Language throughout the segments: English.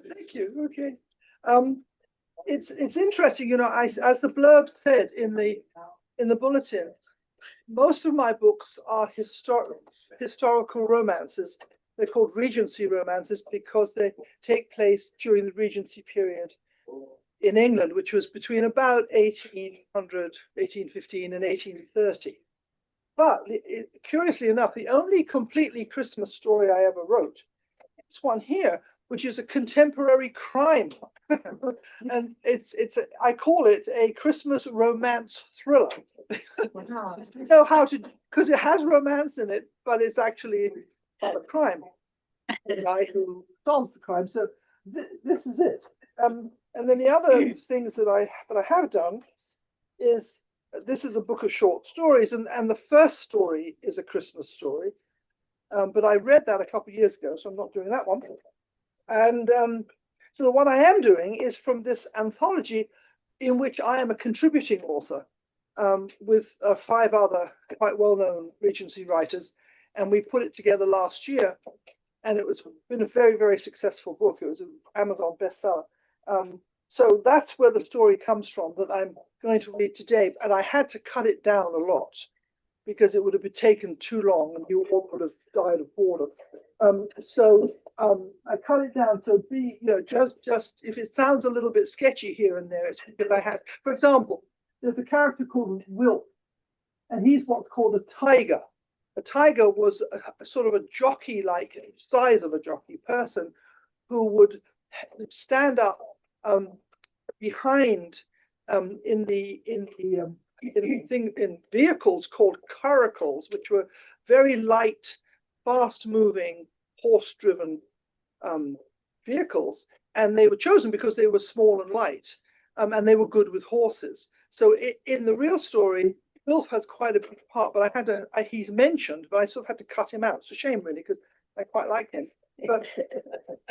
Thank you. Okay. It's interesting, you know, as the blurb said in the bulletin, most of my books are historical romances. They're called Regency romances because they take place during the Regency period in England, which was between about 1800, 1815 and 1830. But curiously enough, the only completely Christmas story I ever wrote is one here, which is a contemporary crime. And I call it a Christmas romance thriller. You know how to, because it has romance in it, but it's actually a crime. The guy who solves the crime. So this is it. And then the other things that I have done is this is a book of short stories, and the first story is a Christmas story. But I read that a couple of years ago, so I'm not doing that one. And so the one I am doing is from this anthology in which I am a contributing author with 5 other quite well-known Regency writers. And we put it together last year, and it was been a very, very successful book. It was an Amazon bestseller. So that's where the story comes from that I'm going to read today. And I had to cut it down a lot because it would have been taken too long and you all would have died of boredom. So I cut it down. So be, you know, just if it sounds a little bit sketchy here and there, it's because I had, for example, there's a character called Wilf, and he's what's called a tiger. A tiger was a sort of a jockey-like size of a jockey person who would stand up behind in vehicles called curricles, which were very light, fast-moving, horse-driven vehicles, and they were chosen because they were small and light, and they were good with horses. So in the real story, Wilf has quite a big part, but he's mentioned, but I sort of had to cut him out. It's a shame, really, because I quite like him. But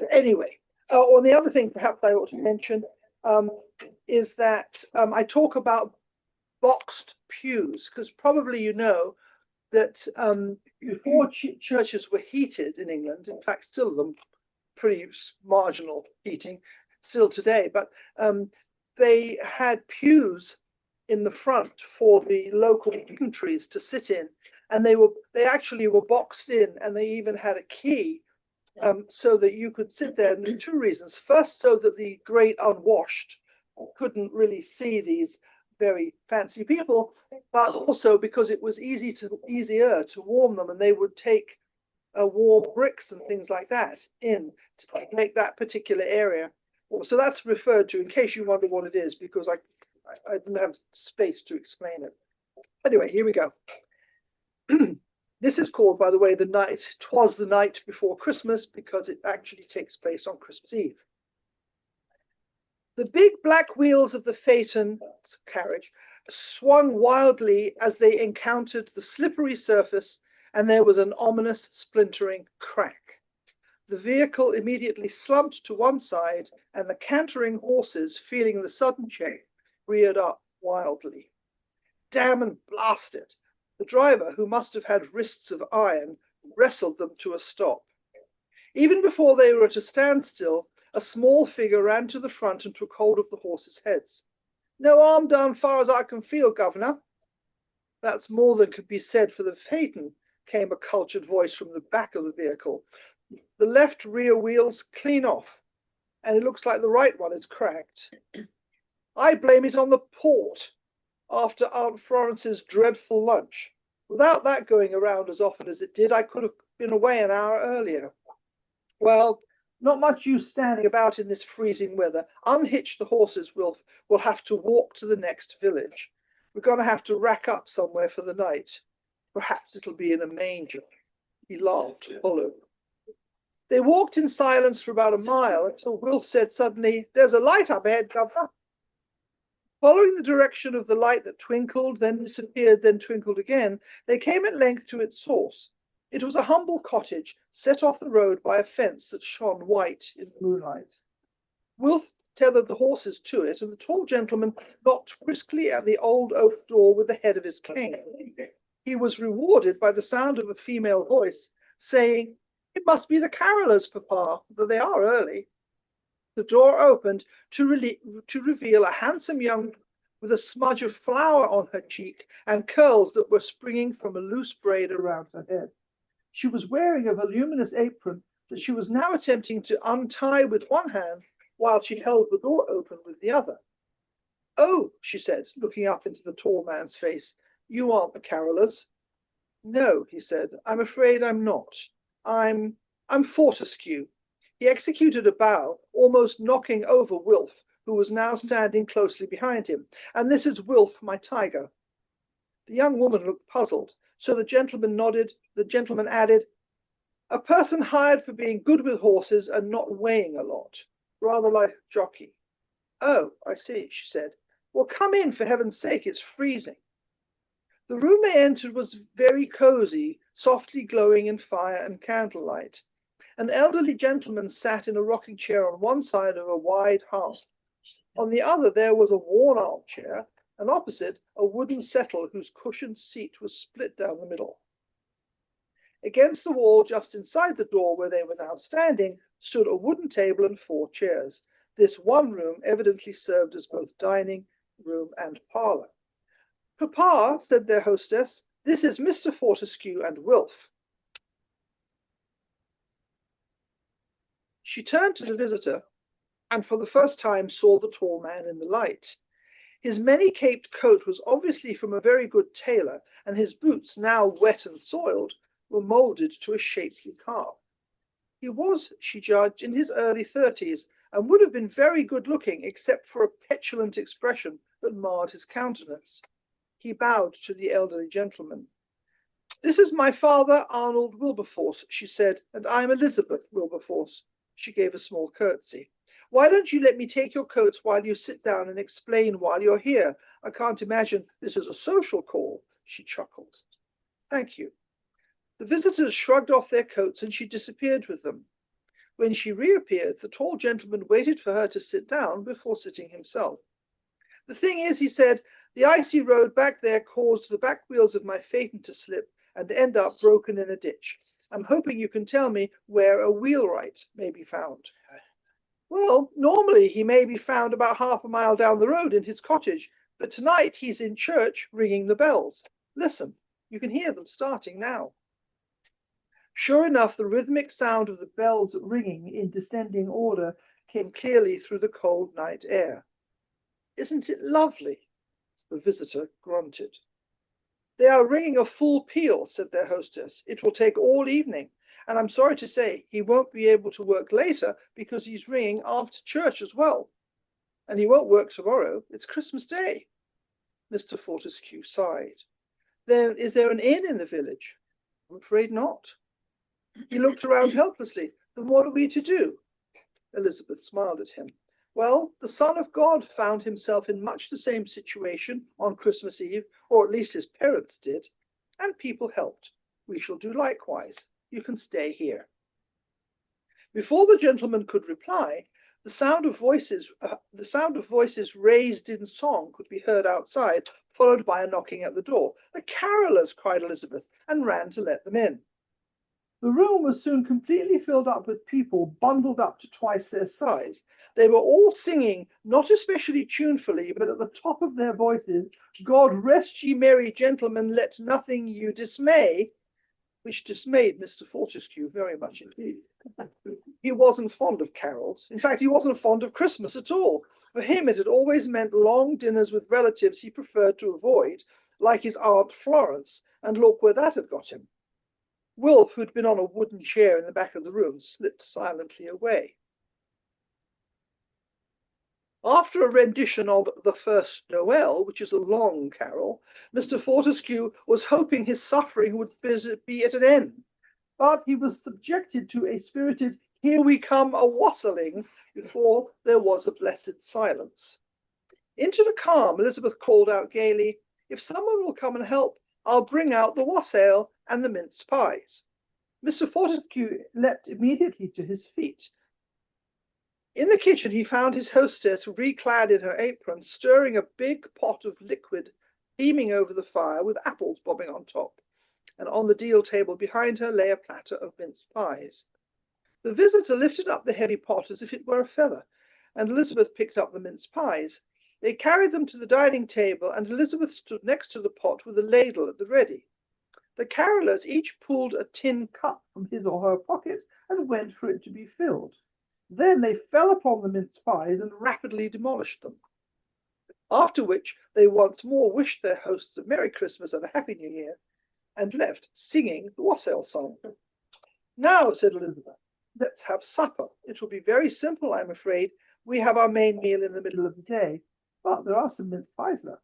anyway, or the other thing perhaps I ought to mention is that I talk about boxed pews, because probably you know that before churches were heated in England, in fact, still them pretty marginal heating still today, but they had pews in the front for the local dignitaries to sit in, and they actually were boxed in, and they even had a key so that you could sit there. And there's 2 reasons. First, so that the great unwashed couldn't really see these very fancy people, but also because it was easier to warm them, and they would take warm bricks and things like that in to make that particular area. So that's referred to, in case you wonder what it is, because I didn't have space to explain it. Anyway, here we go. This is called, by the way, "'Twas the Night Before Christmas," because it actually takes place on Christmas Eve. The big black wheels of the phaeton carriage swung wildly as they encountered the slippery surface, and there was an ominous splintering crack. The vehicle immediately slumped to one side, and the cantering horses, feeling the sudden check, reared up wildly. Damn and blast it! The driver, who must have had wrists of iron, wrestled them to a stop. Even before they were at a standstill, a small figure ran to the front and took hold of the horses' heads. "No harm done, far as I can feel, governor." "That's more than could be said for the phaeton," came a cultured voice from the back of the vehicle. "The left rear wheel's clean off, and it looks like the right one is cracked. I blame it on the port after Aunt Florence's dreadful lunch. Without that going around as often as it did, I could have been away an hour earlier." "Well, not much use standing about in this freezing weather. Unhitch the horses. We'll have to walk to the next village. We're going to have to rack up somewhere for the night. Perhaps it'll be in a manger." He laughed hollow. They walked in silence for about a mile until Wilf said suddenly, "There's a light up ahead, governor." Following the direction of the light that twinkled, then disappeared, then twinkled again, they came at length to its source. It was a humble cottage set off the road by a fence that shone white in the moonlight. Wilf tethered the horses to it, and the tall gentleman knocked briskly at the old oak door with the head of his cane. He was rewarded by the sound of a female voice saying, "It must be the carolers, papa, though they are early." The door opened to reveal a handsome young with a smudge of flour on her cheek and curls that were springing from a loose braid around her head. She was wearing a voluminous apron that she was now attempting to untie with one hand while she held the door open with the other. "Oh," she said, looking up into the tall man's face, "you aren't the carolers?" "No," he said, "I'm afraid I'm not. I'm Fortescue." He executed a bow, almost knocking over Wilf, who was now standing closely behind him. "And this is Wilf, my tiger." The young woman looked puzzled, so the gentleman nodded. The gentleman added, "A person hired for being good with horses and not weighing a lot. Rather like a jockey." "Oh, I see," she said. "Well, come in, for heaven's sake, it's freezing." The room they entered was very cozy, softly glowing in fire and candlelight. An elderly gentleman sat in a rocking chair on one side of a wide hearth. On the other there was a worn armchair, and opposite a wooden settle whose cushioned seat was split down the middle. Against the wall, just inside the door where they were now standing, stood a wooden table and 4 chairs. This one room evidently served as both dining room and parlor. "Papa," said their hostess, "this is Mr. Fortescue and Wilf." She turned to the visitor and for the first time saw the tall man in the light. His many-caped coat was obviously from a very good tailor, and his boots, now wet and soiled, were molded to a shapely calf. He was, she judged, in his early 30s, and would have been very good-looking except for a petulant expression that marred his countenance. He bowed to the elderly gentleman. "This is my father, Arnold Wilberforce," she said, "and I'm Elizabeth Wilberforce." She gave a small curtsy. "Why don't you let me take your coats while you sit down and explain while you're here? I can't imagine this is a social call." She chuckled. "Thank you." The visitors shrugged off their coats and she disappeared with them. When she reappeared, the tall gentleman waited for her to sit down before sitting himself. "The thing is," he said, "the icy road back there caused the back wheels of my phaeton to slip and end up broken in a ditch. I'm hoping you can tell me where a wheelwright may be found." "Well, normally he may be found about half a mile down the road in his cottage, but tonight he's in church ringing the bells. Listen, you can hear them starting now." Sure enough, the rhythmic sound of the bells ringing in descending order came clearly through the cold night air. "Isn't it lovely?" The visitor grunted. "They are ringing a full peal," said their hostess. "It will take all evening, and I'm sorry to say he won't be able to work later because he's ringing after church as well. And he won't work tomorrow. It's Christmas Day." Mr. Fortescue sighed. "Then is there an inn in the village?" "I'm afraid not." He looked around helplessly. "Then what are we to do?" Elizabeth smiled at him. "Well, the Son of God found himself in much the same situation on Christmas Eve, or at least his parents did, and people helped. We shall do likewise. You can stay here." Before the gentleman could reply, the sound of voices raised in song could be heard outside, followed by a knocking at the door. "The carolers!" cried Elizabeth, and ran to let them in. The room was soon completely filled up with people bundled up to twice their size. They were all singing, not especially tunefully, but at the top of their voices, "God rest ye merry gentlemen, let nothing you dismay," which dismayed Mr. Fortescue very much indeed. He wasn't fond of carols. In fact, he wasn't fond of Christmas at all. For him, it had always meant long dinners with relatives he preferred to avoid, like his Aunt Florence, and look where that had got him. Wilf, who'd been on a wooden chair in the back of the room, slipped silently away. After a rendition of "The First Noel," which is a long carol, Mr. Fortescue was hoping his suffering would be at an end, but he was subjected to a spirited "Here we come a wassailing" before there was a blessed silence. Into the calm, Elizabeth called out gaily, "If someone will come and help, I'll bring out the wassail and the mince pies." Mr. Fortescue leapt immediately to his feet. In the kitchen, he found his hostess, reclad in her apron, stirring a big pot of liquid, steaming over the fire, with apples bobbing on top, and on the deal table behind her lay a platter of mince pies. The visitor lifted up the heavy pot as if it were a feather. and Elizabeth picked up the mince pies. They carried them to the dining table, and Elizabeth stood next to the pot with a ladle at the ready. The carolers each pulled a tin cup from his or her pocket and went for it to be filled. Then they fell upon the mince pies and rapidly demolished them. After which they once more wished their hosts a Merry Christmas and a Happy New Year, and left singing the wassail song. Now, said Elizabeth, let's have supper. It will be very simple, I'm afraid. We have our main meal in the middle of the day, but there are some mince pies left.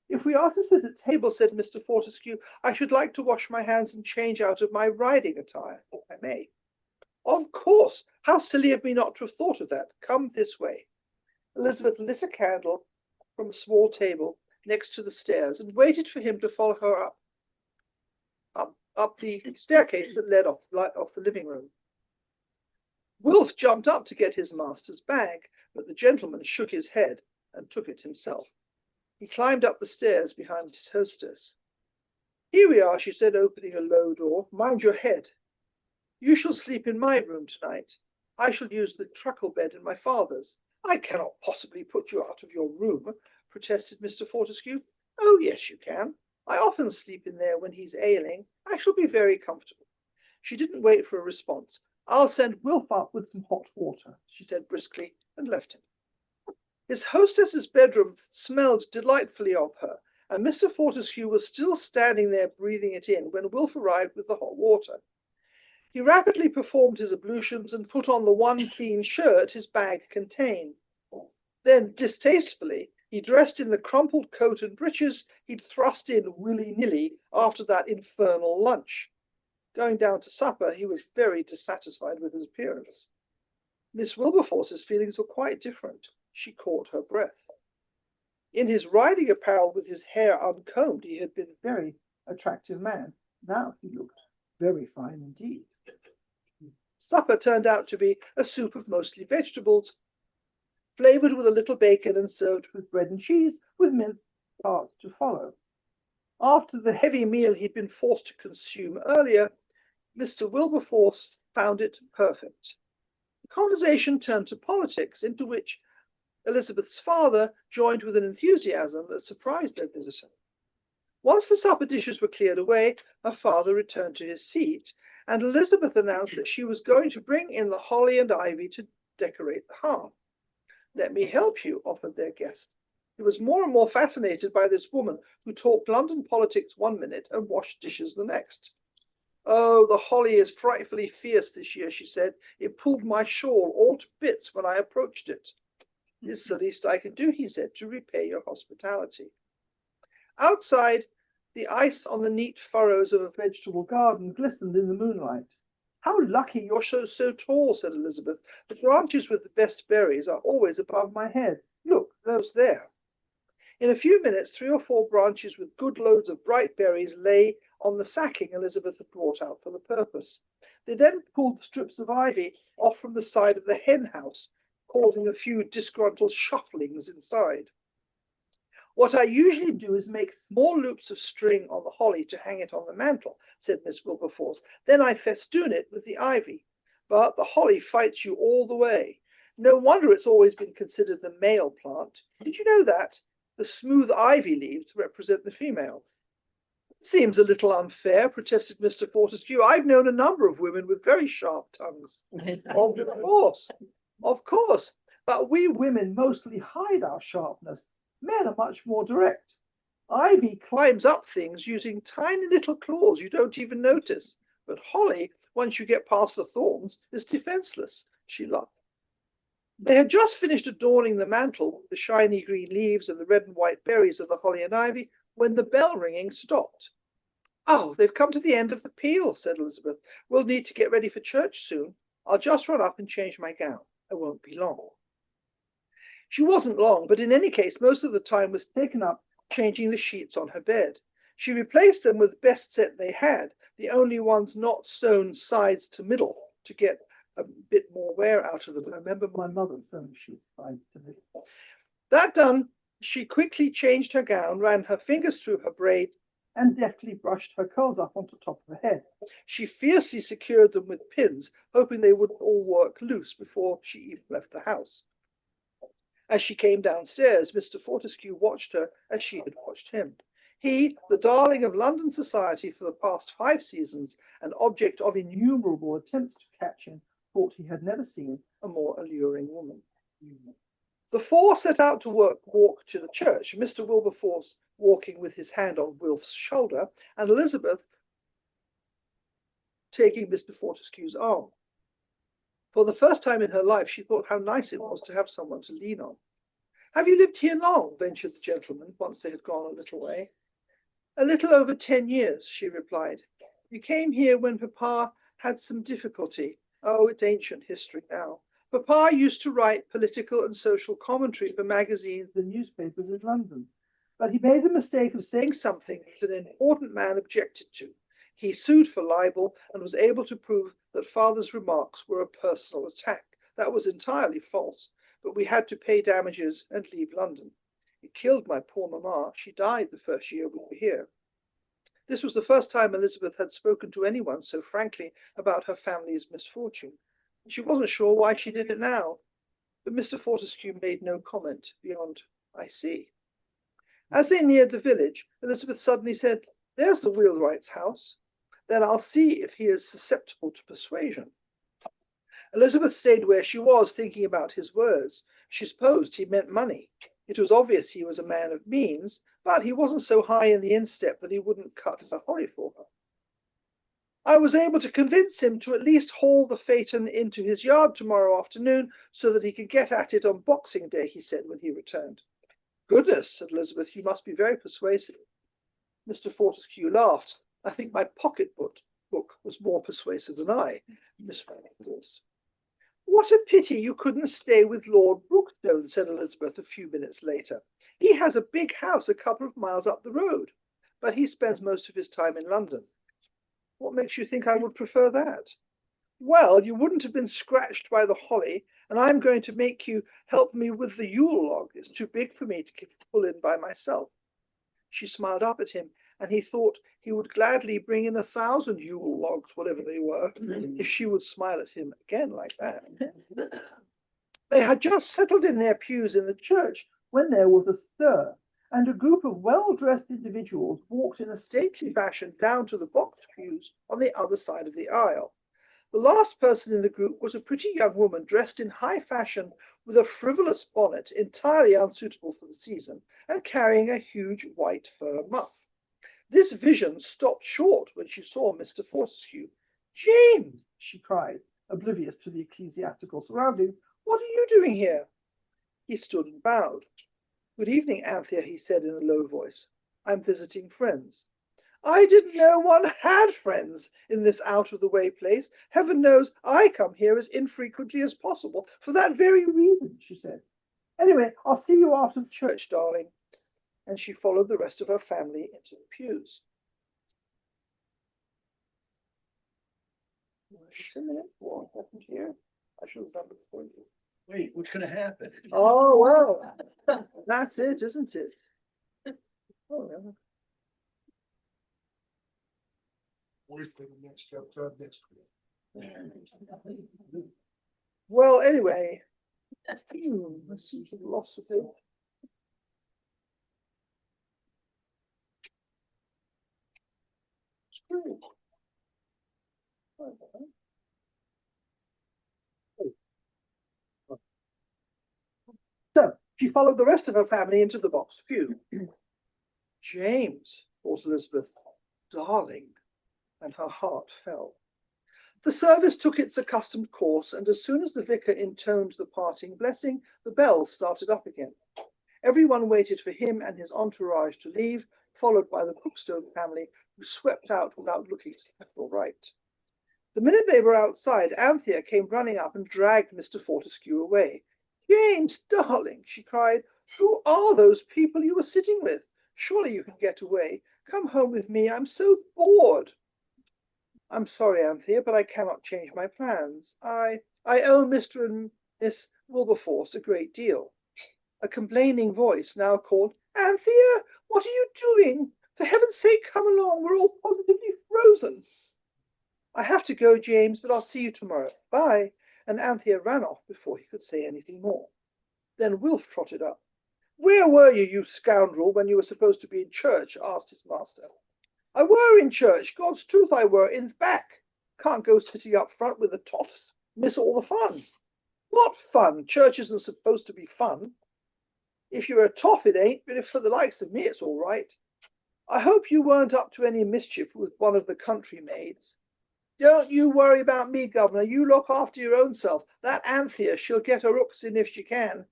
If we are to sit at table, said Mr. Fortescue, I should like to wash my hands and change out of my riding attire, if I may. Of course. How silly of me not to have thought of that. Come this way. Elizabeth lit a candle from a small table next to the stairs and waited for him to follow her up the staircase that led off the living room. Wilf jumped up to get his master's bag, but the gentleman shook his head and took it himself. He climbed up the stairs behind his hostess. Here we are, she said, opening a low door. Mind your head. You shall sleep in my room tonight. I shall use the truckle bed in my father's. I cannot possibly put you out of your room, protested Mr. Fortescue. Oh, yes, you can. I often sleep in there when he's ailing. I shall be very comfortable. She didn't wait for a response. I'll send Wilf up with some hot water, she said briskly, and left him. His hostess's bedroom smelled delightfully of her, and Mr. Fortescue was still standing there breathing it in when Wilf arrived with the hot water. He rapidly performed his ablutions and put on the one clean shirt his bag contained. Then, distastefully, he dressed in the crumpled coat and breeches he'd thrust in willy-nilly after that infernal lunch. Going down to supper, he was very dissatisfied with his appearance. Miss Wilberforce's feelings were quite different. She caught her breath. In his riding apparel with his hair uncombed, he had been a very attractive man. Now he looked very fine indeed. Supper turned out to be a soup of mostly vegetables, flavoured with a little bacon and served with bread and cheese, with minced parts to follow. After the heavy meal he'd been forced to consume earlier, Mr. Wilberforce found it perfect. The conversation turned to politics, into which Elizabeth's father joined with an enthusiasm that surprised their visitor. Once the supper dishes were cleared away, her father returned to his seat, and Elizabeth announced that she was going to bring in the holly and ivy to decorate the hearth. Let me help you, offered their guest. He was more and more fascinated by this woman who talked London politics one minute and washed dishes the next. Oh, the holly is frightfully fierce this year, she said. It pulled my shawl all to bits when I approached it. It's the least I can do, he said, to repay your hospitality. Outside, the ice on the neat furrows of a vegetable garden glistened in the moonlight. How lucky you're so tall, said Elizabeth. The branches with the best berries are always above my head. Look, those there. In a few minutes, 3 or 4 branches with good loads of bright berries lay on the sacking Elizabeth had brought out for the purpose. They then pulled strips of ivy off from the side of the hen house, causing a few disgruntled shufflings inside. What I usually do is make small loops of string on the holly to hang it on the mantel, said Miss Wilberforce. Then I festoon it with the ivy. But the holly fights you all the way. No wonder it's always been considered the male plant. Did you know that? The smooth ivy leaves represent the females. Seems a little unfair, protested Mr. Fortescue. I've known a number of women with very sharp tongues. Of course. But we women mostly hide our sharpness. Men are much more direct. Ivy climbs up things using tiny little claws you don't even notice. But holly, once you get past the thorns, is defenseless, she laughed. They had just finished adorning the mantel with the shiny green leaves and the red and white berries of the holly and ivy when the bell ringing stopped. Oh, they've come to the end of the peal, said Elizabeth. We'll need to get ready for church soon. I'll just run up and change my gown. I won't be long. She wasn't long, but in any case, most of the time was taken up changing the sheets on her bed. She replaced them with the best set they had, the only ones not sewn sides to middle to get a bit more wear out of them. I remember my mother sewing sheets sides to middle. That done, she quickly changed her gown, ran her fingers through her braids, and deftly brushed her curls up onto top of her head. She fiercely secured them with pins, hoping they wouldn't all work loose before she even left the house. As she came downstairs, Mr. Fortescue watched her as she had watched him. He, the darling of London society for the past 5 seasons, an object of innumerable attempts to catch him, thought he had never seen a more alluring woman. The four set out to walk to the church, Mr. Wilberforce walking with his hand on Wilf's shoulder, and Elizabeth taking Mr. Fortescue's arm. For the first time in her life, she thought how nice it was to have someone to lean on. "Have you lived here long?" ventured the gentleman, once they had gone a little way. "A little over 10 years," she replied. "You came here when Papa had some difficulty. Oh, it's ancient history now. Papa used to write political and social commentary for magazines and newspapers in London. But he made the mistake of saying something that an important man objected to. He sued for libel and was able to prove that Father's remarks were a personal attack. That was entirely false, but we had to pay damages and leave London. It killed my poor mamma. She died the first year we were here." This was the first time Elizabeth had spoken to anyone so frankly about her family's misfortune. She wasn't sure why she did it now, but Mr. Fortescue made no comment beyond, "I see." As they neared the village, Elizabeth suddenly said, "There's the wheelwright's house. Then I'll see if he is susceptible to persuasion." Elizabeth stayed where she was, thinking about his words. She supposed he meant money. It was obvious he was a man of means, but he wasn't so high in the instep that he wouldn't cut a holly for her. "I was able to convince him to at least haul the phaeton into his yard tomorrow afternoon so that he could get at it on Boxing Day," he said when he returned. "Goodness," said Elizabeth, "you must be very persuasive." Mr. Fortescue laughed. "I think my pocketbook was more persuasive than I, Miss Force." "What a pity you couldn't stay with Lord Brookstone," said Elizabeth a few minutes later. "He has a big house a couple of miles up the road, but he spends most of his time in London." "What makes you think I would prefer that?" "Well, you wouldn't have been scratched by the holly, and I'm going to make you help me with the Yule log. It's too big for me to pull in by myself." She smiled up at him, and he thought he would gladly bring in 1,000 Yule logs, whatever they were, if she would smile at him again like that. They had just settled in their pews in the church when there was a stir, and a group of well-dressed individuals walked in a stately fashion down to the boxed pews on the other side of the aisle. The last person in the group was a pretty young woman dressed in high fashion with a frivolous bonnet entirely unsuitable for the season and carrying a huge white fur muff. This vision stopped short when she saw Mr. Fortescue. "James!" she cried, oblivious to the ecclesiastical surroundings. "What are you doing here?" He stood and bowed. "Good evening, Anthea," he said in a low voice. "I'm visiting friends." "I didn't know one had friends in this out-of-the-way place. Heaven knows I come here as infrequently as possible for that very reason," she said. "Anyway, I'll see you after the church, darling." And she followed the rest of her family into the pews. Just a minute, what happened here? I should have done it before you. Wait, what's going to happen? Oh, well, that's it, isn't it? Oh, yeah. Where's the next chapter next week? Well, anyway, I seem to have lost a bit. So she followed the rest of her family into the box pew. "James," thought Elizabeth, "darling," and her heart fell. The service took its accustomed course, and as soon as the vicar intoned the parting blessing, the bells started up again. Everyone waited for him and his entourage to leave, followed by the Brookstone family, who swept out without looking to left or right. The minute they were outside, Anthea came running up and dragged Mr. Fortescue away. "James, darling," she cried, "who are those people you were sitting with? Surely you can get away. Come home with me. I'm so bored." "I'm sorry, Anthea, but I cannot change my plans. I owe Mr. and Miss Wilberforce a great deal." A complaining voice now called, "Anthea, what are you doing? For heaven's sake, come along. We're all positively frozen." "I have to go, James, but I'll see you tomorrow. Bye." And Anthea ran off before he could say anything more. Then Wilf trotted up. "Where were you, you scoundrel, when you were supposed to be in church?" asked his master. "I were in church, God's truth I were, in th' back. Can't go sitting up front with the toffs. Miss all the fun." "What fun? Church isn't supposed to be fun." "If you're a toff, it ain't, but if for the likes of me, it's all right." "I hope you weren't up to any mischief with one of the country maids." "Don't you worry about me, governor. You look after your own self. That Anthea, she'll get her hooks in if she can."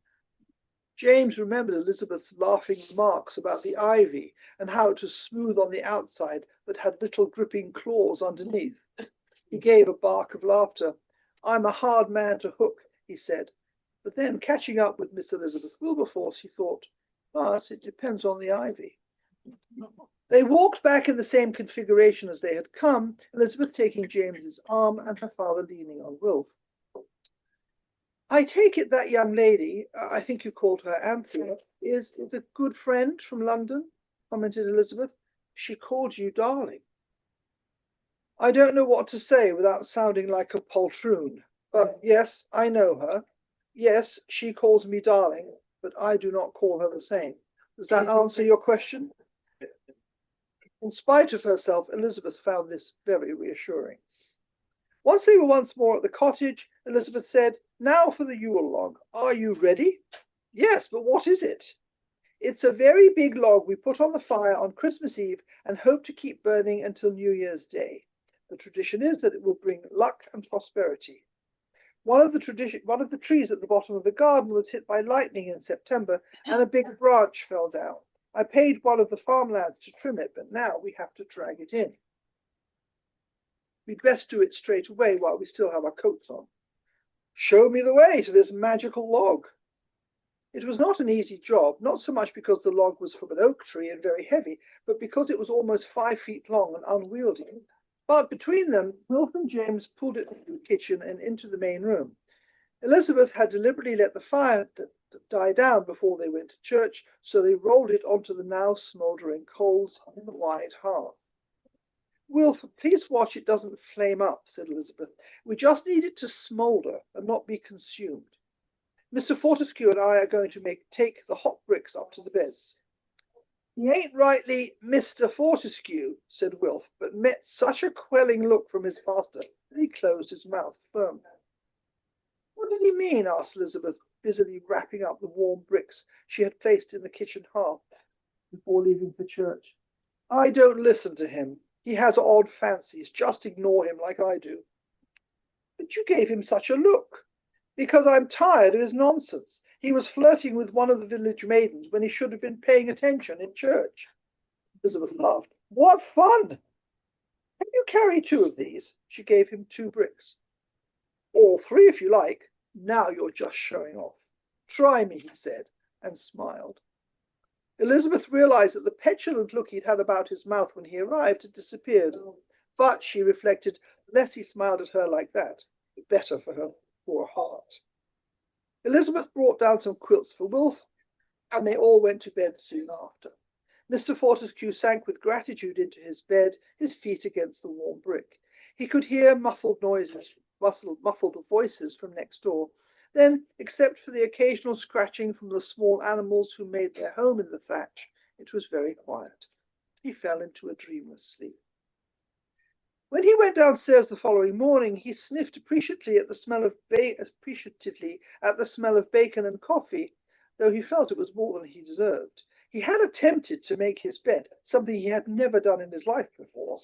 James remembered Elizabeth's laughing remarks about the ivy and how it was smooth on the outside but had little gripping claws underneath. He gave a bark of laughter. "I'm a hard man to hook," he said. But then, catching up with Miss Elizabeth Wilberforce, he thought, "But it depends on the ivy." They walked back in the same configuration as they had come, Elizabeth taking James's arm and her father leaning on Wilf. "I take it that young lady, I think you called her Anthea, is a good friend from London," commented Elizabeth. "She called you darling." "I don't know what to say without sounding like a poltroon. But yes, I know her. Yes, she calls me darling, but I do not call her the same. Does that answer your question?" In spite of herself, Elizabeth found this very reassuring. Once they were once more at the cottage, Elizabeth said, "Now for the Yule log. Are you ready?" "Yes, but what is it?" "It's a very big log we put on the fire on Christmas Eve and hope to keep burning until New Year's Day. The tradition is that it will bring luck and prosperity. One of the trees at the bottom of the garden was hit by lightning in September, and a big branch fell down. I paid one of the farm lads to trim it, but now we have to drag it in. We'd best do it straight away while we still have our coats on." "Show me the way to this magical log." It was not an easy job, not so much because the log was from an oak tree and very heavy, but because it was almost 5 feet long and unwieldy. But between them, Wilf and James pulled it into the kitchen and into the main room. Elizabeth had deliberately let the fire die down before they went to church, so they rolled it onto the now smouldering coals in the wide hearth. "Wilf, please watch it doesn't flame up," said Elizabeth. "We just need it to smoulder and not be consumed. Mr. Fortescue and I are going to take the hot bricks up to the beds." "He ain't rightly Mr. Fortescue," said Wilf, but met such a quelling look from his master that he closed his mouth firmly. "What did he mean?" asked Elizabeth, busily wrapping up the warm bricks she had placed in the kitchen hearth before leaving for church. "I don't listen to him. He has odd fancies. Just ignore him like I do." "But you gave him such a look." "Because I'm tired of his nonsense. He was flirting with one of the village maidens when he should have been paying attention in church." Elizabeth laughed. "What fun! Can you carry 2 of these?" She gave him 2 bricks. "All 3 if you like. Now you're just showing off." "Try me," he said, and smiled. Elizabeth realized that the petulant look he'd had about his mouth when he arrived had disappeared. But, she reflected, the less he smiled at her like that, the better for her poor heart. Elizabeth brought down some quilts for Wilf, and they all went to bed soon after. Mr. Fortescue sank with gratitude into his bed, his feet against the warm brick. He could hear muffled voices from next door. Then, except for the occasional scratching from the small animals who made their home in the thatch, it was very quiet. He fell into a dreamless sleep. When he went downstairs the following morning, he sniffed appreciatively at the smell of bacon and coffee, though he felt it was more than he deserved. He had attempted to make his bed, something he had never done in his life before,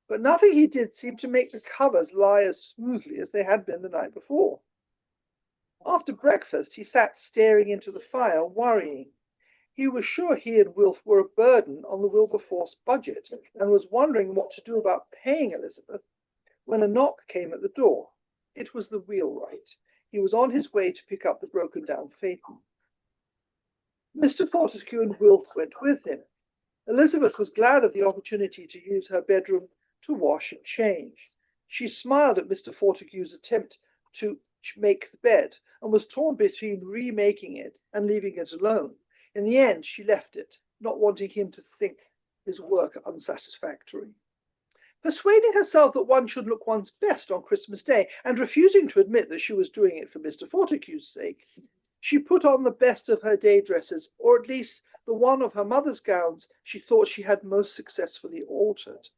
but nothing he did seemed to make the covers lie as smoothly as they had been the night before. After breakfast, he sat staring into the fire, worrying. He was sure he and Wilf were a burden on the Wilberforce budget, and was wondering what to do about paying Elizabeth, when a knock came at the door. It was the wheelwright. He was on his way to pick up the broken-down phaeton. Mr. Fortescue and Wilf went with him. Elizabeth was glad of the opportunity to use her bedroom to wash and change. She smiled at Mr. Fortescue's attempt to make the bed, and was torn between remaking it and leaving it alone. In the end, she left it, not wanting him to think his work unsatisfactory. Persuading herself that one should look one's best on Christmas Day, and refusing to admit that she was doing it for Mr. Fortescue's sake, She put on the best of her day dresses, or at least the one of her mother's gowns she thought she had most successfully altered.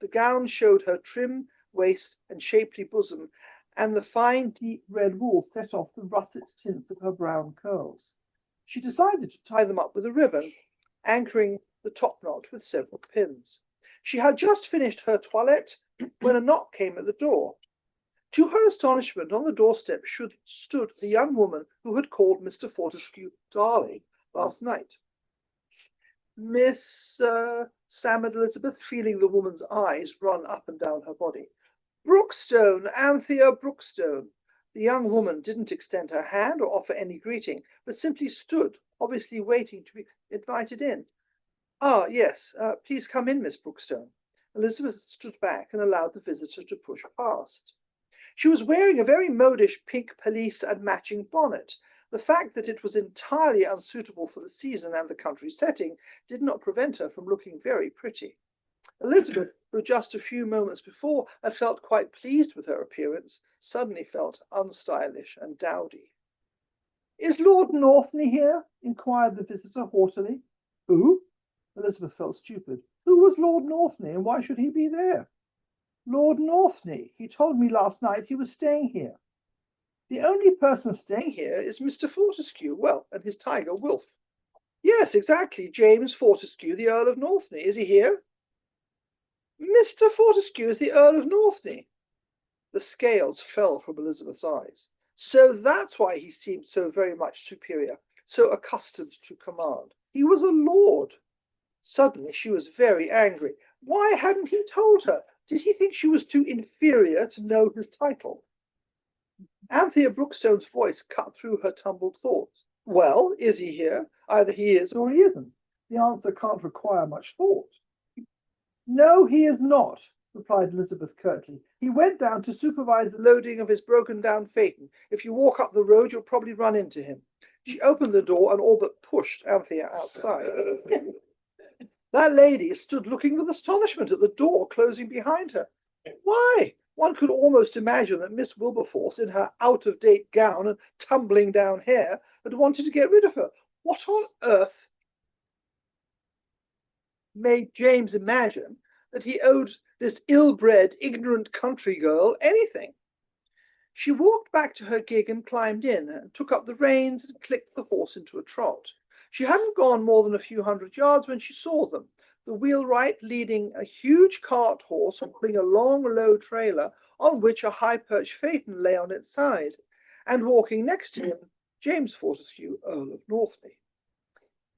The gown showed her trim waist and shapely bosom, and the fine deep red wool set off the russet tints of her brown curls. She decided to tie them up with a ribbon, anchoring the top knot with several pins. She had just finished her toilette when a knock came at the door. To her astonishment, on the doorstep stood a young woman who had called Mr. Fortescue darling last night. Miss, stammered Elizabeth, feeling the woman's eyes run up and down her body. Brookstone, Anthea Brookstone. The young woman didn't extend her hand or offer any greeting, but simply stood, obviously waiting to be invited in. Ah, yes, please come in, Miss Brookstone. Elizabeth stood back and allowed the visitor to push past. She was wearing a very modish pink pelisse and matching bonnet. The fact that it was entirely unsuitable for the season and the country setting did not prevent her from looking very pretty. Elizabeth, who just a few moments before had felt quite pleased with her appearance, suddenly felt unstylish and dowdy. Is Lord Northney here? Inquired the visitor haughtily. Who? Elizabeth felt stupid. Who was Lord Northney, and why should he be there? Lord Northney. He told me last night he was staying here. The only person staying here is Mr. Fortescue, well, and his tiger, Wilf. Yes, exactly, James Fortescue, the Earl of Northney. Is he here? Mr. Fortescue is the Earl of Northney. The scales fell from Elizabeth's eyes. So that's why he seemed so very much superior, so accustomed to command. He was a lord. Suddenly she was very angry. Why hadn't he told her? Did he think she was too inferior to know his title? Anthea Brookstone's voice cut through her tumbled thoughts. Well, is he here? Either he is or he isn't. The answer can't require much thought. No, he is not, replied Elizabeth curtly. He went down to supervise the loading of his broken-down phaeton. If you walk up the road, you'll probably run into him. She opened the door and all but pushed Anthea outside. That lady stood looking with astonishment at the door closing behind her. Why, one could almost imagine that Miss Wilberforce, in her out-of-date gown and tumbling down hair, had wanted to get rid of her. What on earth made James imagine that he owed this ill-bred, ignorant country girl anything? She walked back to her gig and climbed in, and took up the reins and clicked the horse into a trot. She hadn't gone more than a few hundred yards when she saw them, the wheelwright leading a huge cart horse pulling a long, low trailer on which a high-perched phaeton lay on its side, and walking next to him, James Fortescue, Earl of Northney.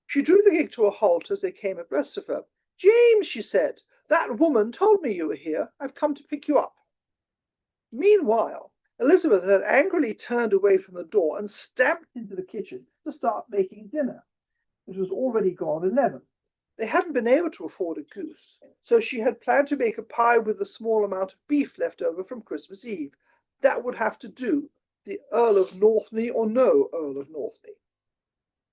She drew the gig to a halt as they came abreast of her. James, she said, that woman told me you were here. I've come to pick you up. Meanwhile, Elizabeth had angrily turned away from the door and stamped into the kitchen to start making dinner. It was already gone 11. They hadn't been able to afford a goose, so she had planned to make a pie with a small amount of beef left over from Christmas Eve. That would have to do, the Earl of Northney or no Earl of Northney.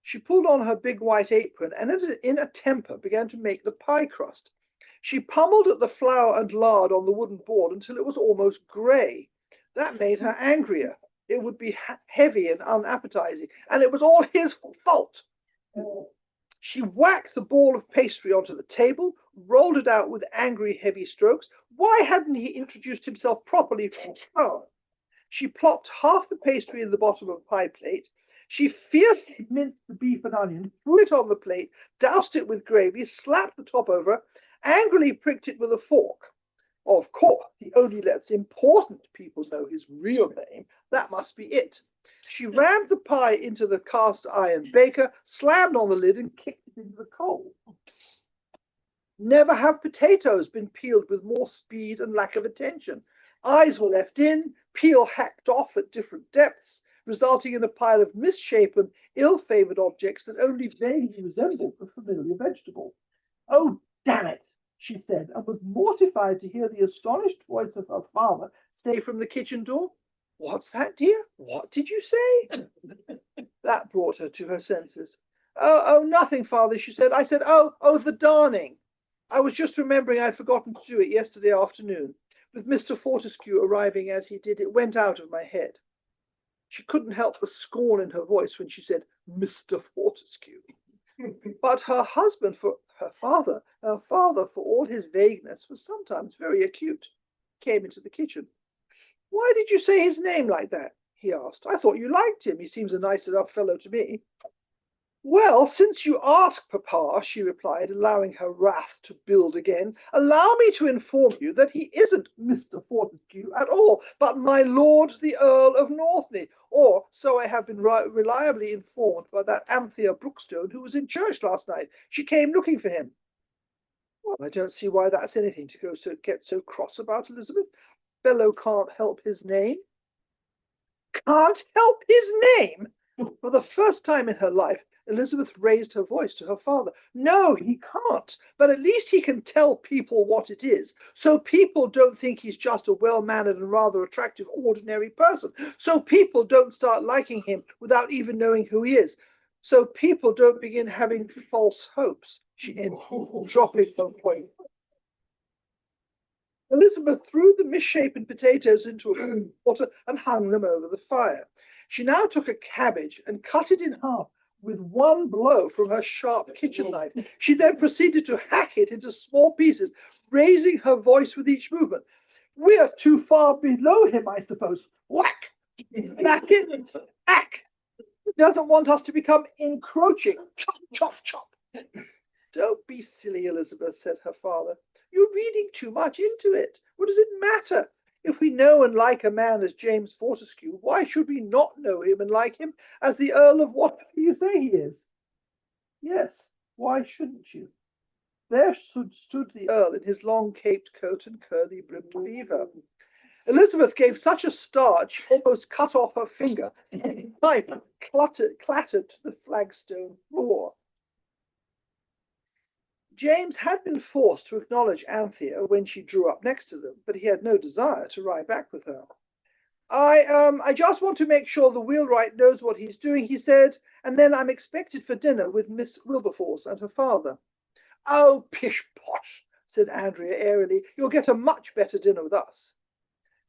She pulled on her big white apron and in a temper began to make the pie crust. She pummeled at the flour and lard on the wooden board until it was almost grey. That made her angrier. It would be heavy and unappetizing, and it was all his fault. She whacked the ball of pastry onto the table, rolled it out with angry, heavy strokes. Why hadn't he introduced himself properly from the start? She plopped half the pastry in the bottom of a pie plate. She fiercely minced the beef and onion, threw it on the plate, doused it with gravy, slapped the top over, angrily pricked it with a fork. Of course, he only lets important people know his real name. That must be it. She rammed the pie into the cast iron baker, slammed on the lid, and kicked it into the coal. Never have potatoes been peeled with more speed and lack of attention. Eyes were left in, peel hacked off at different depths, resulting in a pile of misshapen, ill-favoured objects that only vaguely resembled the familiar vegetable. Oh, damn it, she said, and was mortified to hear the astonished voice of her father say from the kitchen door, What's that, dear? What did you say? That brought her to her senses. Oh, nothing, father, she said. I said, oh, the darning. I was just remembering I'd forgotten to do it yesterday afternoon. With Mr. Fortescue arriving as he did, it went out of my head. She couldn't help the scorn in her voice when she said, Mr. Fortescue. But her father, for all his vagueness, was sometimes very acute. Came into the kitchen. Why did you say his name like that? He asked. I thought you liked him. He seems a nice enough fellow to me. Well, since you ask, Papa, she replied, allowing her wrath to build again, allow me to inform you that he isn't Mr. Fortescue at all, but my lord the Earl of Northney, or so I have been reliably informed by that Anthea Brookstone who was in church last night. She came looking for him. Well, I don't see why that's anything to get so cross about, Elizabeth. Fellow can't help his name. Can't help his name? For the first time in her life, Elizabeth raised her voice to her father. No, he can't, but at least he can tell people what it is, so people don't think he's just a well-mannered and rather attractive ordinary person, so people don't start liking him without even knowing who he is, so people don't begin having false hopes, she ended, dropping her point. Elizabeth threw the misshapen potatoes into a water and hung them over the fire. She now took a cabbage and cut it in half with one blow from her sharp kitchen knife. She then proceeded to hack it into small pieces, raising her voice with each movement. We're too far below him, I suppose. Whack! Back it! Hack! He doesn't want us to become encroaching. Chop, chop, chop. Don't be silly, Elizabeth, said her father. You're reading too much into it. What does it matter? If we know and like a man as James Fortescue, why should we not know him and like him as the Earl of what you say he is? Yes, why shouldn't you? There stood the Earl in his long caped coat and curly brimmed beaver. Elizabeth gave such a start she almost cut off her finger, and the knife clattered to the flagstone floor. James had been forced to acknowledge Anthea when she drew up next to them, but he had no desire to ride back with her. I just want to make sure the wheelwright knows what he's doing, he said, and then I'm expected for dinner with Miss Wilberforce and her father. Oh, pish posh, said Andrea airily. You'll get a much better dinner with us.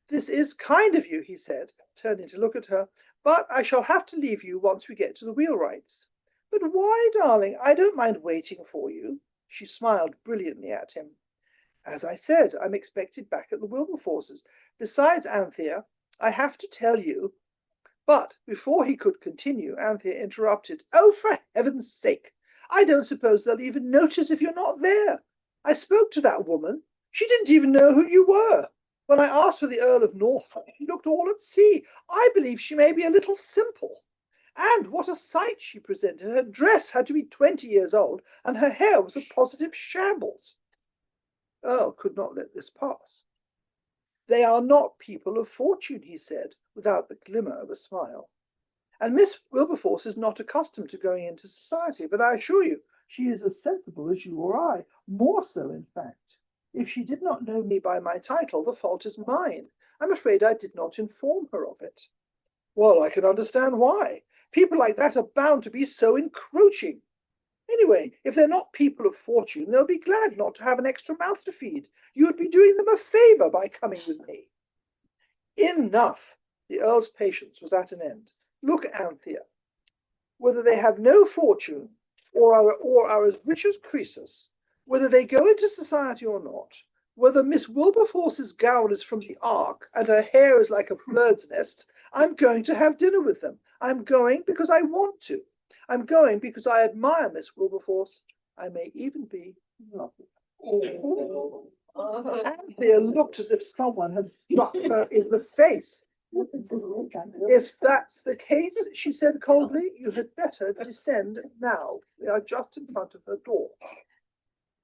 This is kind of you, he said, turning to look at her, but I shall have to leave you once we get to the wheelwrights. But why, darling? I don't mind waiting for you. She smiled brilliantly at him. As I said, I'm expected back at the Wilberforces. Besides, Anthea, I have to tell you. But before he could continue, Anthea interrupted. Oh, for heaven's sake! I don't suppose they'll even notice if you're not there. I spoke to that woman. She didn't even know who you were. When I asked for the Earl of Norfolk, she looked all at sea. I believe she may be a little simple. And what a sight she presented. Her dress had to be 20 years old, and her hair was a positive shambles. Earl could not let this pass. They are not people of fortune, he said, without the glimmer of a smile. And Miss Wilberforce is not accustomed to going into society, but I assure you, she is as sensible as you or I, more so, in fact. If she did not know me by my title, the fault is mine. I'm afraid I did not inform her of it. Well, I can understand why. People like that are bound to be so encroaching. Anyway, if they're not people of fortune, they'll be glad not to have an extra mouth to feed. You would be doing them a favor by coming with me. Enough. The Earl's patience was at an end. Look, Anthea, whether they have no fortune or are as rich as Croesus, whether they go into society or not, whether Miss Wilberforce's gown is from the Ark and her hair is like a bird's nest, I'm going to have dinner with them. I'm going because I want to. I'm going because I admire Miss Wilberforce. I may even be in love with her. Anthea looked as if someone had struck her in the face. If that's the case, she said coldly, you had better descend now. We are just in front of her door.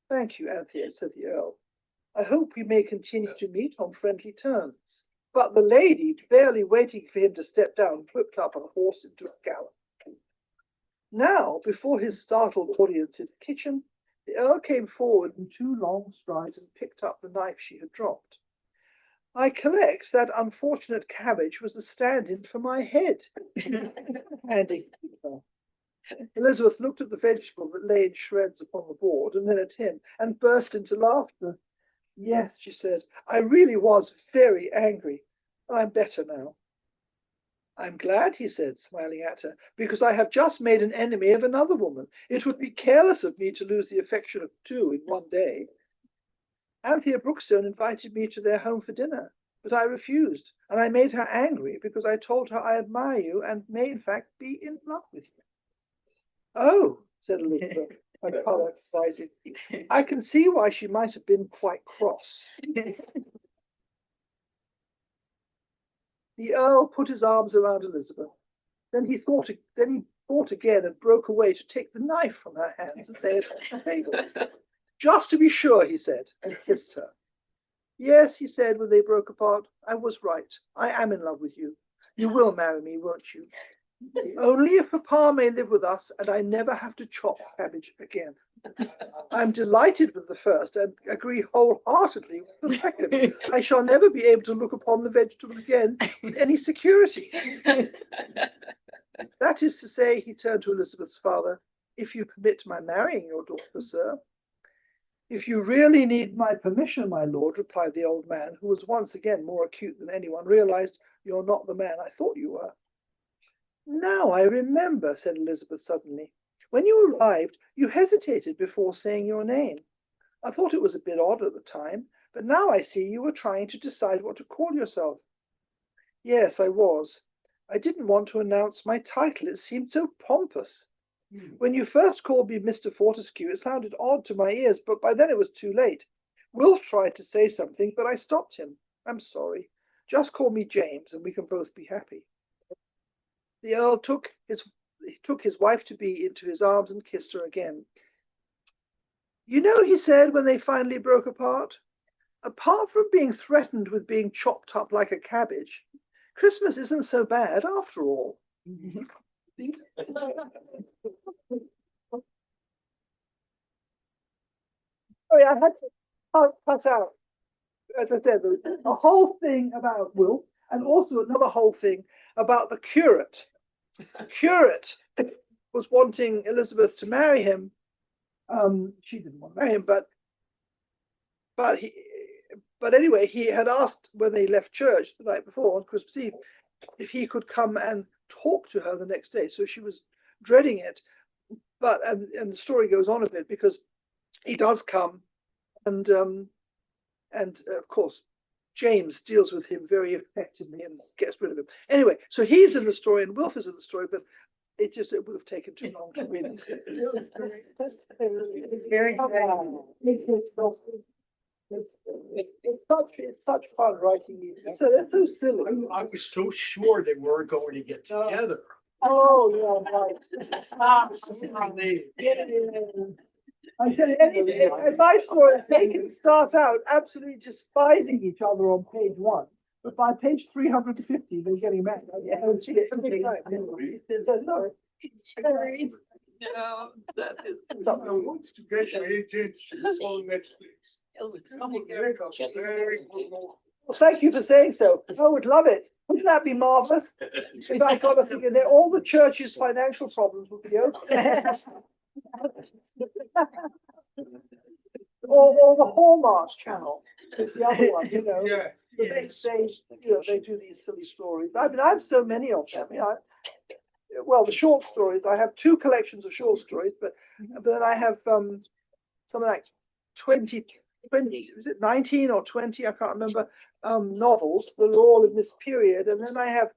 Thank you, Anthea, said the Earl. I hope we may continue to meet on friendly terms. But the lady, barely waiting for him to step down, whipped up her horse into a gallop. Now, before his startled audience in the kitchen, the Earl came forward in 2 long strides and picked up the knife she had dropped. I collect that unfortunate cabbage was the stand-in for my head. Handing it to her. Elizabeth looked at the vegetable that lay in shreds upon the board, and then at him, and burst into laughter. Yes, she said, I really was very angry. I'm better now. I'm glad, he said, smiling at her, because I have just made an enemy of another woman. It would be careless of me to lose the affection of two in one day. Anthea Brookstone invited me to their home for dinner, but I refused, and I made her angry because I told her I admire you and may in fact be in love with you. Oh, said Elizabeth, her colour rising. I can see why she might have been quite cross. The Earl put his arms around Elizabeth. Then he thought again and broke away to take the knife from her hands and lay it on the table. Just to be sure, he said, and kissed her. Yes, he said when they broke apart, I was right. I am in love with you. You will marry me, won't you? Only if Papa may live with us and I never have to chop cabbage again. I'm delighted with the first and agree wholeheartedly with the second. I shall never be able to look upon the vegetable again with any security. That is to say, he turned to Elizabeth's father, if you permit my marrying your daughter, sir. If you really need my permission, my lord, replied the old man, who was once again more acute than anyone realized, you're not the man I thought you were. Now I remember, said Elizabeth suddenly. When you arrived, you hesitated before saying your name. I thought it was a bit odd at the time, but now I see you were trying to decide what to call yourself. Yes, I was. I didn't want to announce my title. It seemed so pompous. When you first called me Mr. Fortescue, it sounded odd to my ears, but by then it was too late. Wilf tried to say something, but I stopped him. I'm sorry. Just call me James, and we can both be happy. The Earl took his wife-to-be into his arms and kissed her again. You know, he said when they finally broke apart, apart from being threatened with being chopped up like a cabbage, Christmas isn't so bad after all. Sorry, I had to cut out, as I said, a whole thing about Wilf, and also another whole thing about the curate. The curate was wanting Elizabeth to marry him. She didn't want to marry him, but anyway, he had asked when they left church the night before on Christmas Eve if he could come and talk to her the next day. So she was dreading it, but and the story goes on a bit because he does come, and of course James deals with him very effectively and gets rid of him. Anyway, so he's in the story and Wilf is in the story, but it would have taken too long to read. It's very it's such fun writing these. So they're so silly. I was so sure they weren't going to get together. Oh yeah, right. I tell you, in my stories, they can start out absolutely despising each other on page 1, but by page 350, they're getting married. Yeah, it's a big night. It's great. No, that is. What's the best way to next week? Well, thank you for saying so. I would love it. Wouldn't that be marvelous? If I got a thing in there, all the church's financial problems would be over. or the Hallmark channel is the other one, you know. Yeah. They do these silly stories. I mean, I have so many of them. Well, the short stories. I have 2 collections of short stories, but then I have something like 20, was it 19 or 20? I can't remember. Novels that are all in this period, and then I have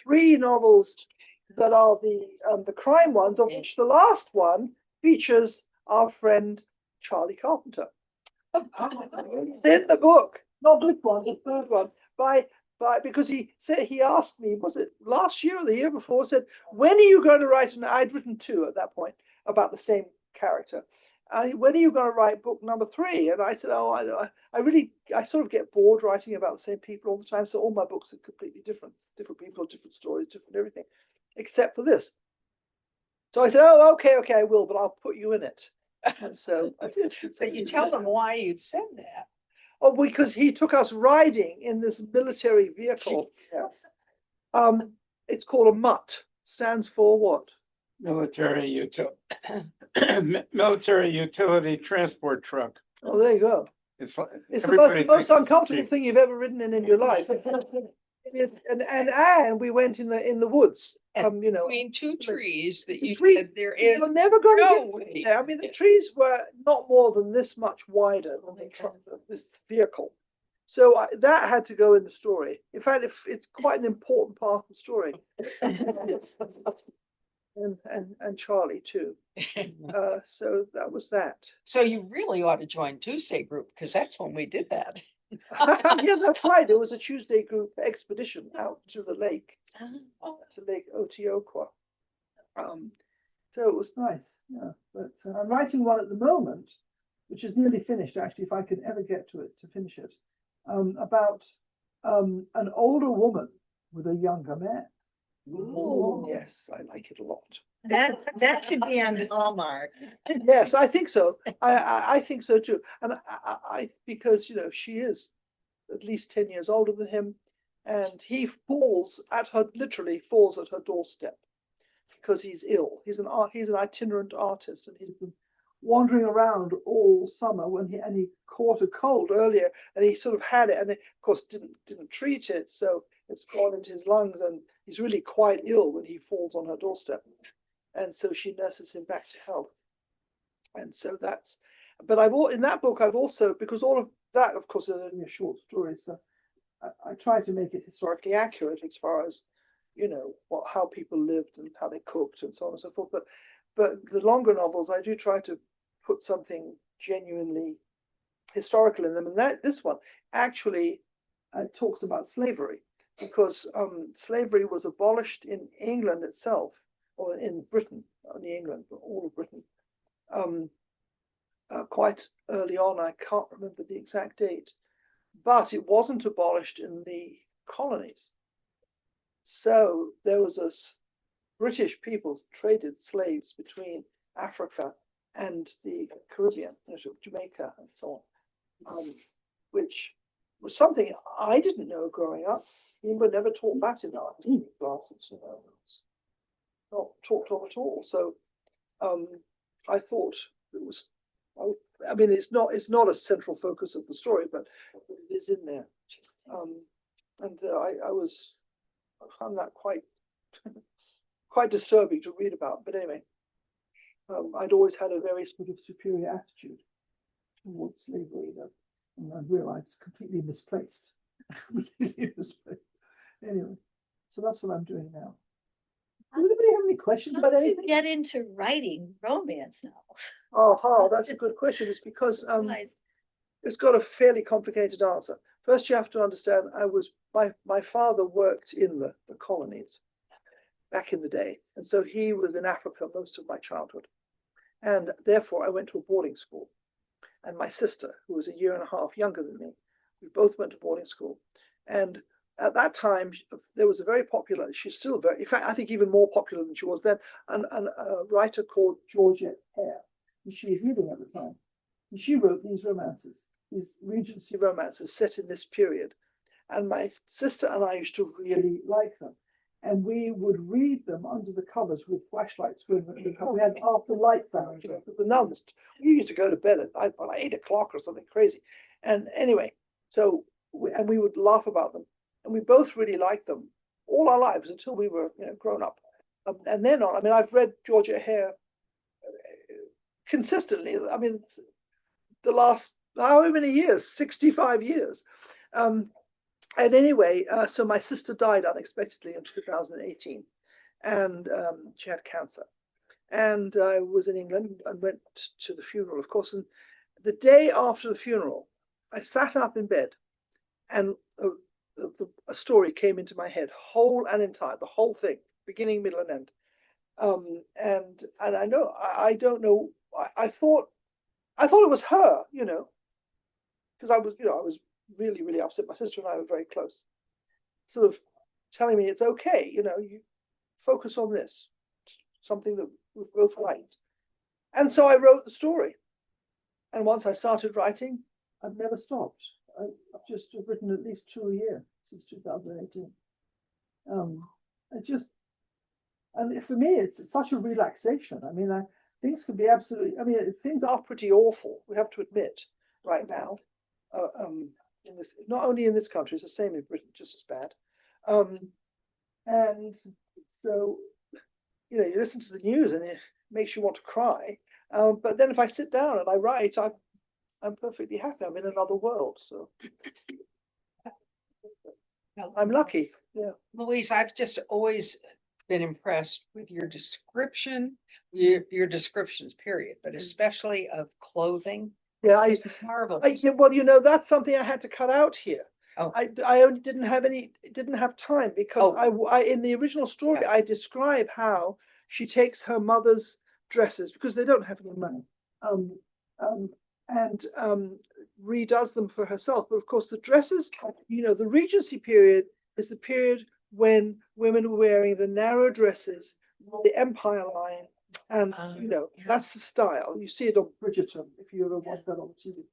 3 novels that are the crime ones, of which the last one features our friend Charlie Carpenter. It's in the book, not this one, the 3rd one, because he asked me, was it last year or the year before, said, when are you going to write, and I'd written 2 at that point about the same character. When are you going to write book number 3? And I said, I sort of get bored writing about the same people all the time. So all my books are completely different people, different stories, different everything, except for this. So I said, oh, okay, I will, but I'll put you in it. And so I did. But you tell them why you said that. Oh, because he took us riding in this military vehicle. It's called a MUT. Stands for what? Military utility transport truck. Oh, there you go. It's the most uncomfortable thing you've ever ridden in your life. And we went in the woods. You know, Between two trees that the you tree- said there is. you're never going to no get way. there. I mean, the trees were not more than this much wider than the truck, this vehicle. So that had to go in the story. In fact, it's quite an important part of the story. And Charlie too. So that was that. So you really ought to join Tuesday group because that's when we did that. Yes, that's right. It was a Tuesday group expedition out to the lake, to Lake Oteokwa. So it was nice. Yeah, but I'm writing one at the moment, which is nearly finished. Actually, if I could ever get to it to finish it, about an older woman with a younger man. Ooh. Yes, I like it a lot. That should be on Hallmark. Yes, I think so. I think so too. And I because you know she is at least 10 years older than him, and he literally falls at her doorstep because he's ill. He's an itinerant artist, and he's been wandering around all summer and he caught a cold earlier, and he sort of had it, and of course didn't treat it, so it's gone into his lungs, and he's really quite ill when he falls on her doorstep. And so she nurses him back to health. And so that's, but in that book, I've also, because all of that, of course, is only a short story, so I try to make it historically accurate as far as, you know, how people lived and how they cooked and so on and so forth. But the longer novels, I do try to put something genuinely historical in them. And this one actually talks about slavery, because slavery was abolished in England itself, or in Britain, only England, but all of Britain, quite early on. I can't remember the exact date, but it wasn't abolished in the colonies. So there was British peoples traded slaves between Africa and the Caribbean, Jamaica and so on, which was something I didn't know growing up. We were never taught that in our history classes, you know. Not talked of at all. So I thought it was, I mean, it's not a central focus of the story, but it is in there. And I found that quite disturbing to read about. But anyway, I'd always had a very sort of superior attitude towards slavery, and I realized it's completely misplaced. Completely misplaced. Anyway, so that's what I'm doing now. Does anybody have any questions about anything? Get into writing romance novels. Oh, that's a good question. It's because it's got a fairly complicated answer. First, you have to understand my father worked in the colonies back in the day, and so he was in Africa most of my childhood, and therefore I went to a boarding school. And my sister, who was a year and a half younger than me, we both went to boarding school, and at that time, there was a very popular, she's still very, in fact, I think even more popular than she was then, a writer called Georgette Hare, and she was reading at the time. And she wrote these romances, these Regency romances set in this period. And my sister and I used to really like them. And we would read them under the covers with flashlights. We had after light found, the nuns. We used to go to bed at 8 o'clock or something crazy. And anyway, we would laugh about them. And we both really liked them all our lives until we were, you know, grown up. And then on, I mean, I've read Georgette Hare consistently. I mean, the last, how many years? 65 years. And anyway, so my sister died unexpectedly in 2018, and she had cancer. And I was in England and went to the funeral, of course. And the day after the funeral, I sat up in bed, and a story came into my head, whole and entire, the whole thing, beginning, middle, and end. And I don't know. I thought it was her, you know, because I was really, really upset. My sister and I were very close, sort of telling me it's okay, you know, you focus on this, something that we both liked. And so I wrote the story. And once I started writing, I've never stopped. I've just written at least 2 a year since 2018. And for me, it's such a relaxation. I mean, things can be absolutely, I mean, things are pretty awful, we have to admit, right now. In this, not only in this country, it's the same in Britain, just as bad. And so, you know, you listen to the news and it makes you want to cry. But then if I sit down and I write, I'm perfectly happy. I'm in another world. So I'm lucky. Yeah. Louise, I've just always been impressed with your description, your descriptions, period, but especially of clothing. Yeah, It's just marvelous. well, you know, that's something I had to cut out here. Oh. I only didn't have time because Oh. I in the original story Yeah. I describe how she takes her mother's dresses because they don't have any money, and redoes them for herself. But of course, the dresses, you know, the Regency period is the period when women were wearing the narrow dresses, the Empire line. And you know, that's the style. You see it on Bridgerton if you ever watch that on TV.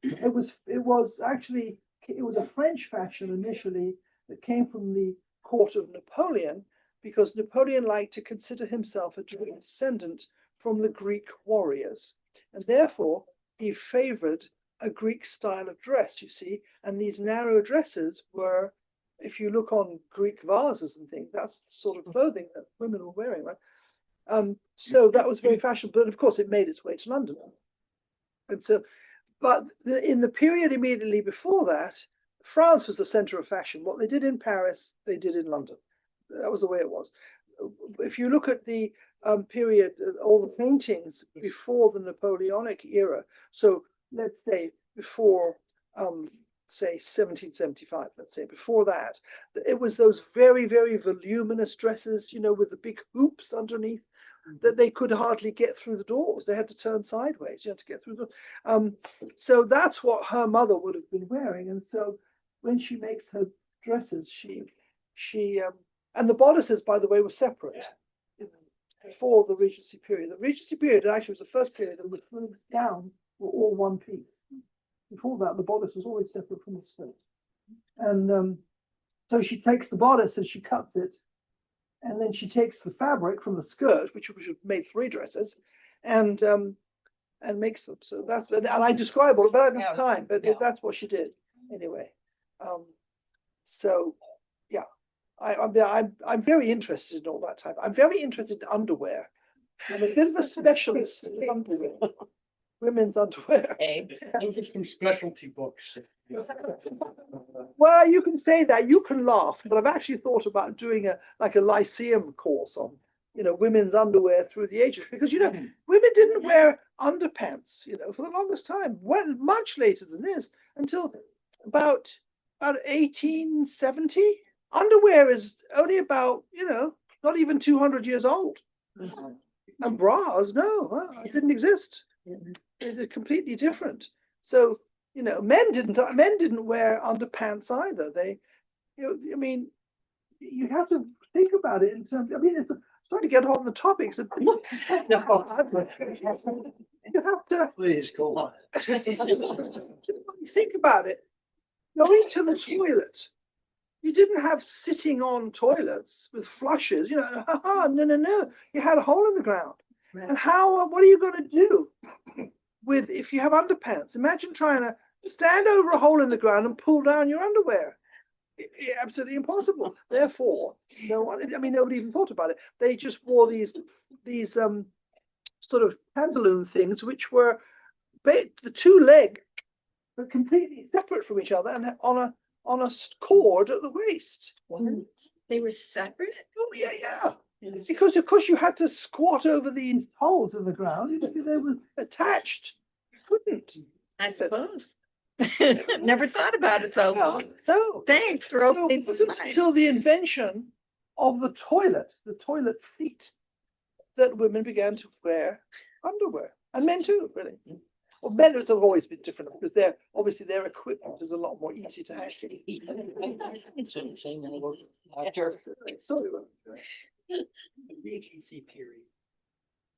It was actually a French fashion initially that came from the court of Napoleon because Napoleon liked to consider himself a direct descendant from the Greek warriors, and therefore he favored a Greek style of dress. You see, and these narrow dresses were, if you look on Greek vases and things, that's the sort of clothing that women were wearing, right? So that was very fashionable, but of course it made its way to London. And so, but in the period immediately before that, France was the center of fashion. What they did in Paris, they did in London. That was the way it was. If you look at the period, all the paintings before the Napoleonic era, so let's say before, say 1775, let's say before that, it was those very, very voluminous dresses, you know, with the big hoops underneath, that they could hardly get through the doors. They had to turn sideways. You had to get through the. So that's what her mother would have been wearing. And so when she makes her dresses, she and the bodices, by the way, were separate before the Regency period. The Regency period actually was the first period in which the gowns were all one piece. Before that, the bodice was always separate from the skirt. And so she takes the bodice and she cuts it. And then she takes the fabric from the skirt, which made 3 dresses, and makes them. So that's, and I describe all of that at the time, but that's what she did anyway. So yeah, I'm very interested in all that type. I'm very interested in underwear. I'm a bit of a specialist in underwear, women's underwear. Some specialty books. Well, you can say that, you can laugh, but I've actually thought about doing a lyceum course on, you know, women's underwear through the ages, because, you know, women didn't wear underpants, you know, for the longest time, well, much later than this, until about 1870. Underwear is only about, you know, not even 200 years old. And bras, no, it didn't exist. It's completely different. So, you know, men didn't wear underpants either. They, you know, I mean, you have to think about it in terms. I mean, it's starting to get on the topics. You have to. Please go on. Think about it. Going to the toilet. You didn't have sitting on toilets with flushes. You know, no. You had a hole in the ground. Right. And what are you going to do with if you have underpants? Imagine trying to stand over a hole in the ground and pull down your underwear. Absolutely impossible. Therefore, nobody even thought about it. They just wore these sort of pantaloon things, which were the 2 legs were completely separate from each other and on a cord at the waist. They were separate? Oh yeah. Because of course you had to squat over these holes in the ground. You see, they were attached. You couldn't. I suppose. Never thought about it though. Well, so thanks for opening. It wasn't until the invention of the toilet seat, that women began to wear underwear, and men too, really. Well, men have always been different because their equipment is a lot more easy to handle. Sorry. The Regency period.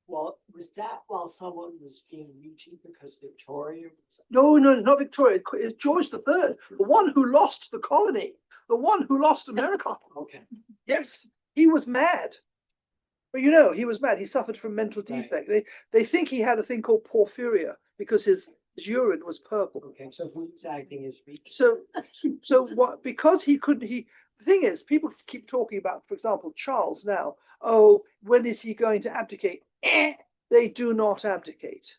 Well, was that while someone was being regent because Victoria was? No, it's not Victoria. It's George III, the one who lost the colony, the one who lost America. Okay. Yes, he was mad. But you know, he was mad. He suffered from mental defect. Right. They think he had a thing called porphyria because his urine was purple. Okay, so who's acting as regent? So what? Because he couldn't. the thing is, people keep talking about, for example, Charles now. Oh, when is he going to abdicate? They do not abdicate.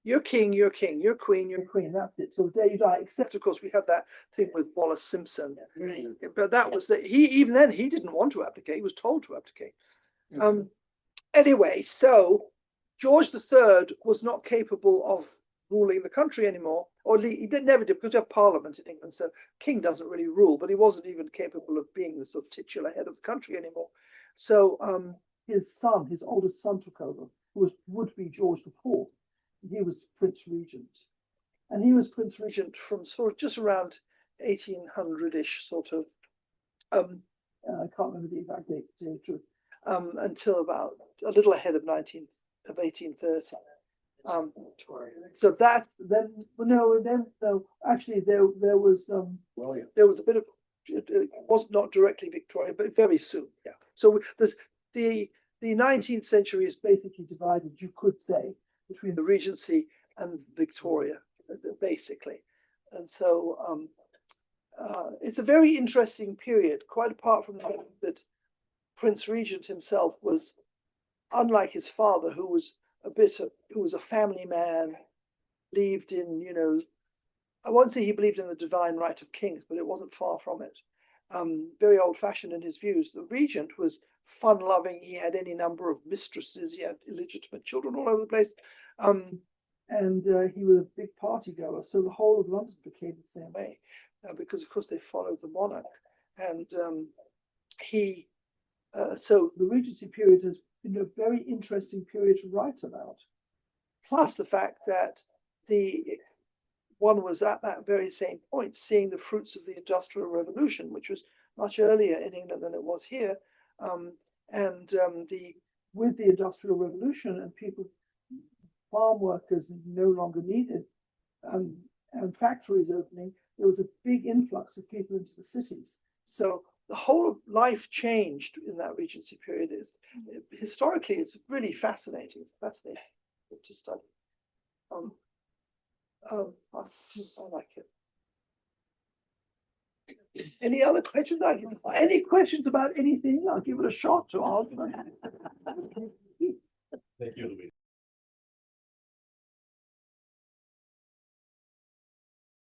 You're king, you're king, you're queen, you're queen. That's it. So the day you die, except of course we had that thing with Wallace Simpson. Right. But that was that he even then he didn't want to abdicate. He was told to abdicate. Anyway, so George III was not capable of ruling the country anymore, or he never did, because we have Parliament in England. So king doesn't really rule, but he wasn't even capable of being the sort of titular head of the country anymore. So his son, his oldest son, took over, who would be George IV. He was Prince Regent, and he was Prince Regent from sort of just around 1800-ish, sort of. I can't remember the exact date to tell you the truth. Until about a little ahead of 1830. So that's then actually there was there was a bit of it was not directly Victorian, but very soon. Yeah. So the 19th century is basically divided, you could say, between the Regency and Victoria, basically. And so it's a very interesting period, quite apart from the fact that Prince Regent himself was, unlike his father, who was a family man, believed in, I won't say he believed in the divine right of kings, but it wasn't far from it. Very old-fashioned in his views. The Regent was fun-loving. He had any number of mistresses. He had illegitimate children all over the place. And he was a big party goer. So the whole of London became the same way, because of course they followed the monarch. And so the Regency period has been a very interesting period to write about. Plus the fact that one was at that very same point seeing the fruits of the Industrial Revolution, which was much earlier in England than it was here. With the Industrial Revolution and farm workers no longer needed, and factories opening, there was a big influx of people into the cities. So the whole of life changed in that Regency period. Historically, it's really fascinating. It's fascinating to study. I like it. Any other questions? Any questions about anything? I'll give it a shot to answer. Thank you, Louise.